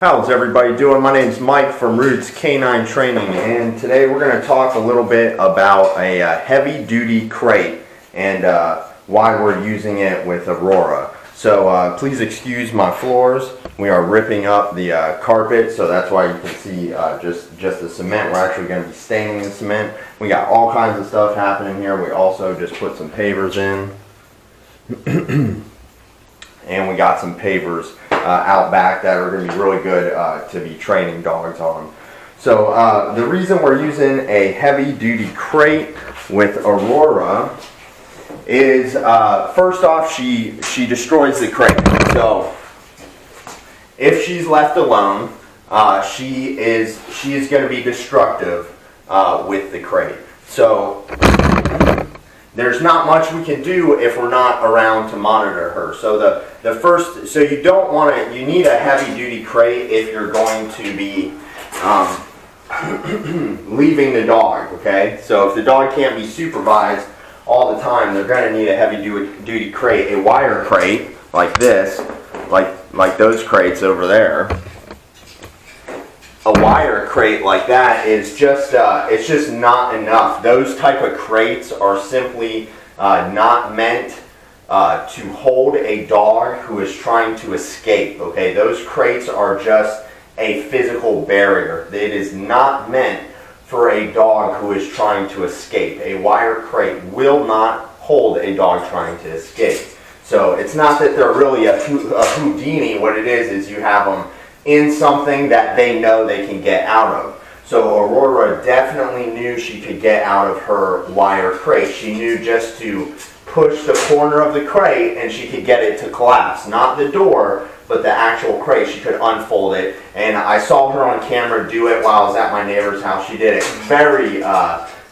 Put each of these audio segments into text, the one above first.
How's everybody doing? My name's Mike from Roots Canine Training, and today we're going to talk a little bit about a heavy-duty crate and why we're using it with Aurora. So please excuse my floors. We are ripping up the carpet, so that's why you can see just the cement. We're actually going to be staining the cement. We got all kinds of stuff happening here. We also just put some pavers in. And we got some pavers out back that are going to be really good to be training dogs on. So the reason we're using a heavy duty crate with Aurora is first off, she destroys the crate. So if she's left alone, she is going to be destructive with the crate. So there's not much we can do if we're not around to monitor her. So you need a heavy duty crate if you're going to be leaving the dog, okay? So if the dog can't be supervised all the time, they're going to need a heavy duty crate. A wire crate like this, like those crates over there. A wire crate like that is just it's just not enough. Those type of crates are simply not meant to hold a dog who is trying to escape. Okay, those crates are just a physical barrier. It is not meant for a dog who is trying to escape. A wire crate will not hold a dog trying to escape. So it's not that they're really a Houdini. What it is you have them in something that they know they can get out of. So Aurora definitely knew she could get out of her wire crate. She knew just to push the corner of the crate and she could get it to collapse. Not the door, but the actual crate. She could unfold it. And I saw her on camera do it while I was at my neighbor's house. She did it very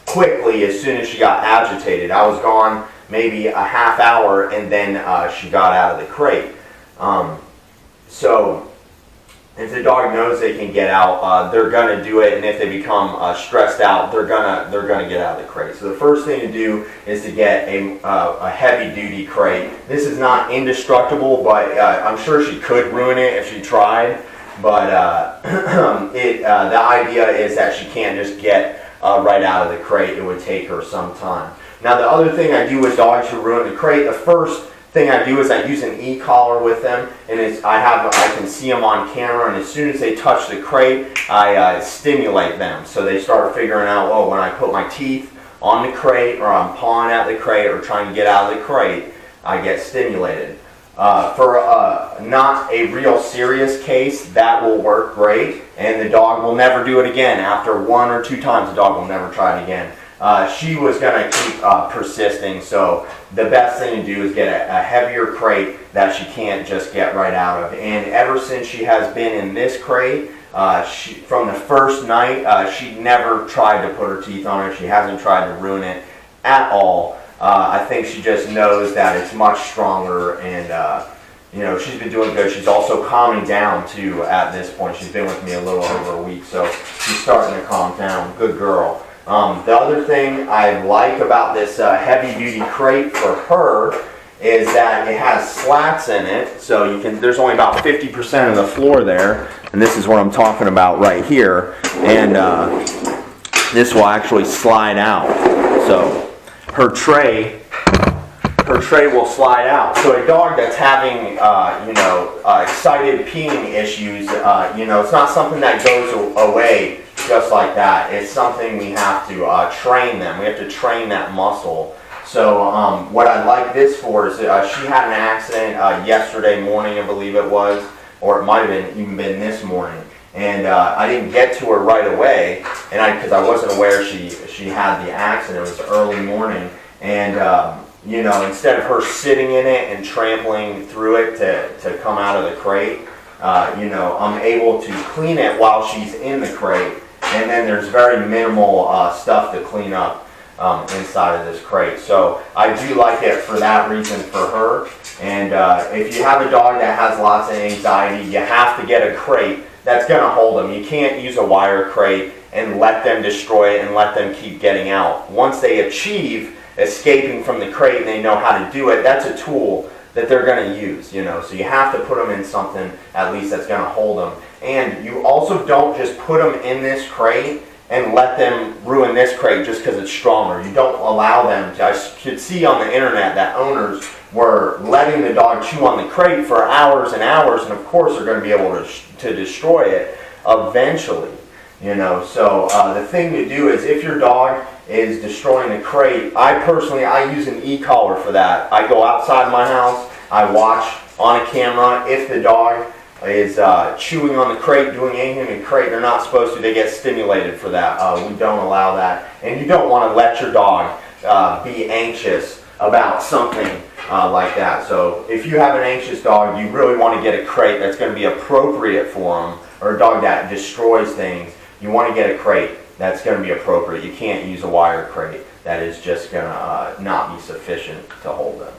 quickly as soon as she got agitated. I was gone maybe a half hour and then she got out of the crate. So if the dog knows they can get out, they're going to do it, and if they become stressed out, they're gonna get out of the crate. So the first thing to do is to get a heavy-duty crate. This is not indestructible, but I'm sure she could ruin it if she tried. But the idea is that she can't just get right out of the crate. It would take her some time. Now the other thing I do with dogs who ruin the crate, the first thing I do is I use an e-collar with them, and I can see them on camera, and as soon as they touch the crate, I stimulate them. So they start figuring out, oh, when I put my teeth on the crate, or I'm pawing at the crate, or trying to get out of the crate, I get stimulated. For not a real serious case, that will work great, and the dog will never do it again. After one or two times, the dog will never try it again. She was going to keep persisting, so the best thing to do is get a heavier crate that she can't just get right out of. And ever since she has been in this crate, from the first night, she never tried to put her teeth on it. She hasn't tried to ruin it at all. I think she just knows that it's much stronger, and she's been doing good. She's also calming down too at this point. She's been with me a little over a week, so she's starting to calm down. Good girl. The other thing I like about this heavy-duty crate for her is that it has slats in it, so there's only about 50% of the floor there, and this is what I'm talking about right here, and this will actually slide out. So her tray will slide out. So a dog that's having excited peeing issues, it's not something that goes away just like that. It's something we have to train them. We have to train that muscle. So what I like this for is she had an accident yesterday morning, I believe it was, or it might have even been this morning. And I didn't get to her right away, and because I wasn't aware she had the accident. It was early morning, and instead of her sitting in it and trampling through it to come out of the crate, I'm able to clean it while she's in the crate. And then there's very minimal stuff to clean up inside of this crate. So I do like it for that reason for her. And if you have a dog that has lots of anxiety, you have to get a crate that's going to hold them. You can't use a wire crate and let them destroy it and let them keep getting out. Once they achieve escaping from the crate and they know how to do it, that's a tool that they're going to use, So you have to put them in something at least that's going to hold them. And you also don't just put them in this crate and let them ruin this crate just because it's stronger. You don't allow them to. I could see on the internet that owners were letting the dog chew on the crate for hours and hours, and of course they're going to be able to destroy it eventually. You know, so the thing to do is, if your dog is destroying the crate, I use an e-collar for that. I go outside my house, I watch on a camera if the dog is chewing on the crate, doing anything in the crate they're not supposed to. They get stimulated for that. We don't allow that, and you don't want to let your dog be anxious about something like that. So if you have an anxious dog, you really want to get a crate that's going to be appropriate for them, or a dog that destroys things. You want to get a crate that's going to be appropriate. You can't use a wire crate that is just going to not be sufficient to hold them.